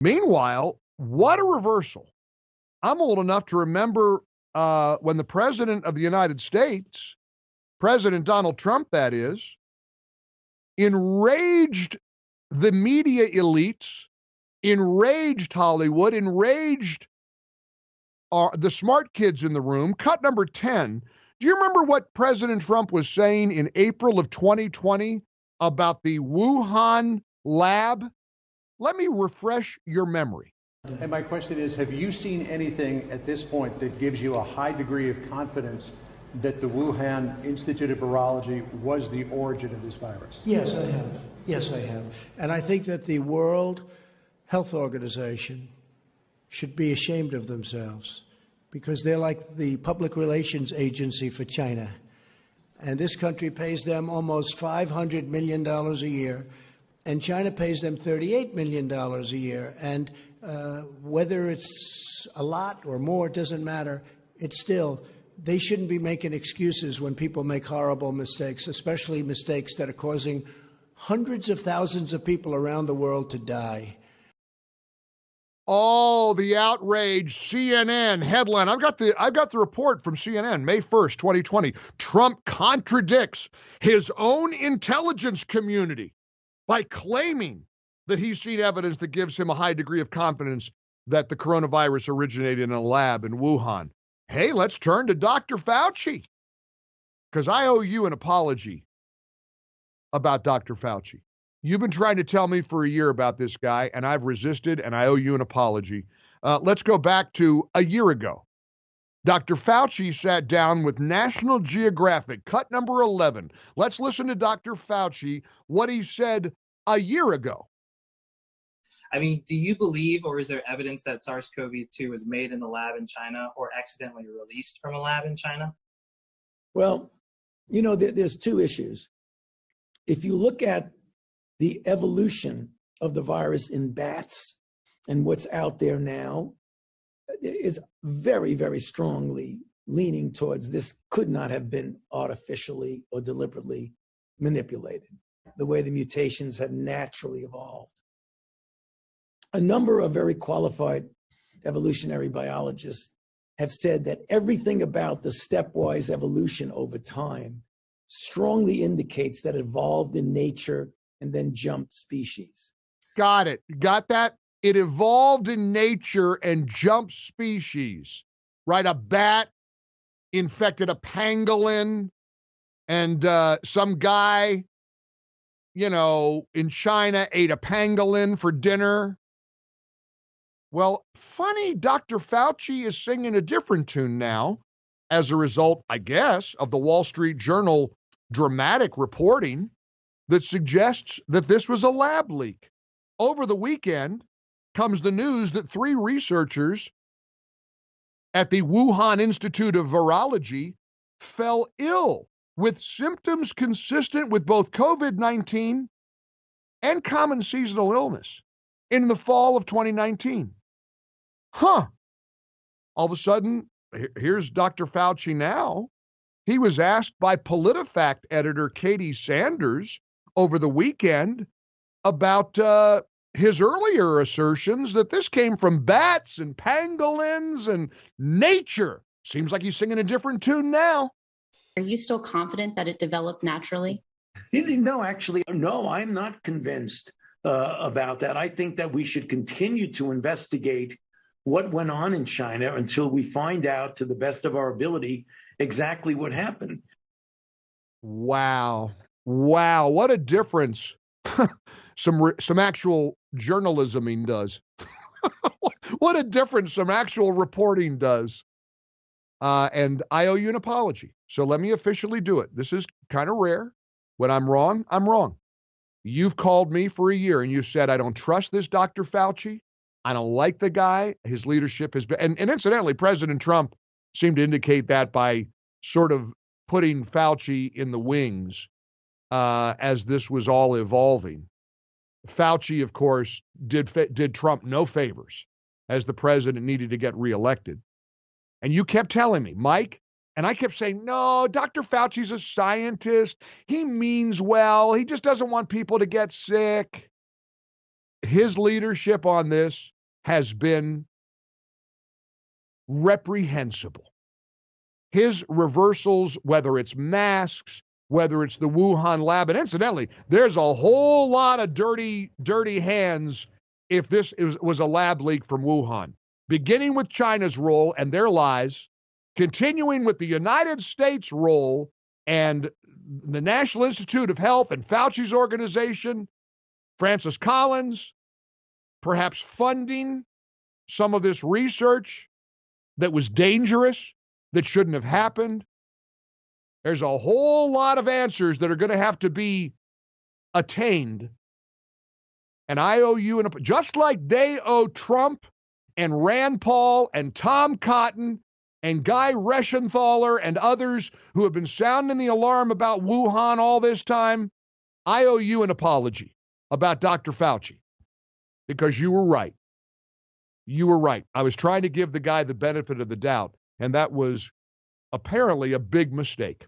Meanwhile, what a reversal. I'm old enough to remember when the President of the United States, President Donald Trump, that is, enraged the media elites, enraged Hollywood, enraged the smart kids in the room. Cut number 10. Do you remember what President Trump was saying in April of 2020 about the Wuhan lab? Let me refresh your memory. And my question is, have you seen anything at this point that gives you a high degree of confidence that the Wuhan Institute of Virology was the origin of this virus? Yes, I have. Yes, I have. And I think that the World Health Organization should be ashamed of themselves because they're like the public relations agency for China. And this country pays them almost $500 million a year, and China pays them $38 million a year. And whether it's a lot or more, it doesn't matter. It's still, they shouldn't be making excuses when people make horrible mistakes, especially mistakes that are causing hundreds of thousands of people around the world to die. Oh, the outrage. CNN headline. I've got the report from CNN, May 1st, 2020. Trump contradicts his own intelligence community by claiming that he's seen evidence that gives him a high degree of confidence that the coronavirus originated in a lab in Wuhan. Hey, let's turn to Dr. Fauci, because I owe you an apology about Dr. Fauci. You've been trying to tell me for a year about this guy, and I've resisted, and I owe you an apology. Let's go back to a year ago. Dr. Fauci sat down with National Geographic, cut number 11. Let's listen to Dr. Fauci, what he said a year ago. I mean, do you believe, or is there evidence that SARS-CoV-2 was made in the lab in China or accidentally released from a lab in China? Well, you know, there's two issues. If you look at the evolution of the virus in bats and what's out there now, is very, very strongly leaning towards this could not have been artificially or deliberately manipulated, the way the mutations have naturally evolved. A number of very qualified evolutionary biologists have said that everything about the stepwise evolution over time strongly indicates that it evolved in nature and then jumped species. Got it. Got that? It evolved in nature and jumped species, right? A bat infected a pangolin, and some guy, you know, in China ate a pangolin for dinner. Well, funny, Dr. Fauci is singing a different tune now as a result, I guess, of the Wall Street Journal dramatic reporting that suggests that this was a lab leak. Over the weekend comes the news that 3 researchers at the Wuhan Institute of Virology fell ill with symptoms consistent with both COVID-19 and common seasonal illness in the fall of 2019. All of a sudden, here's Dr. Fauci now. He was asked by PolitiFact editor Katie Sanders over the weekend about his earlier assertions that this came from bats and pangolins and nature. Seems like he's singing a different tune now. Are you still confident that it developed naturally? No, actually, no, I'm not convinced about that. I think that we should continue to investigate what went on in China until we find out, to the best of our ability, exactly what happened. Wow. What a difference some actual journalisming does. What a difference some actual reporting does. And I owe you an apology. So let me officially do it. This is kind of rare. When I'm wrong, I'm wrong. You've called me for a year and you said, I don't trust this Dr. Fauci. I don't like the guy. His leadership has been, and incidentally, President Trump seemed to indicate that by sort of putting Fauci in the wings as this was all evolving. Fauci, of course, did Trump no favors as the president needed to get reelected. And you kept telling me, Mike, and I kept saying, no, Dr. Fauci's a scientist. He means well. He just doesn't want people to get sick. His leadership on this has been reprehensible. His reversals, whether it's masks, whether it's the Wuhan lab, and incidentally, there's a whole lot of dirty hands if this was a lab leak from Wuhan, beginning with China's role and their lies, continuing with the United States role and the National Institute of Health and Fauci's organization, Francis Collins, perhaps funding some of this research that was dangerous, that shouldn't have happened. There's a whole lot of answers that are going to have to be attained. And I owe you, just like they owe Trump and Rand Paul and Tom Cotton and Guy Reschenthaler and others who have been sounding the alarm about Wuhan all this time, I owe you an apology about Dr. Fauci, because you were right. You were right. I was trying to give the guy the benefit of the doubt, and that was apparently a big mistake.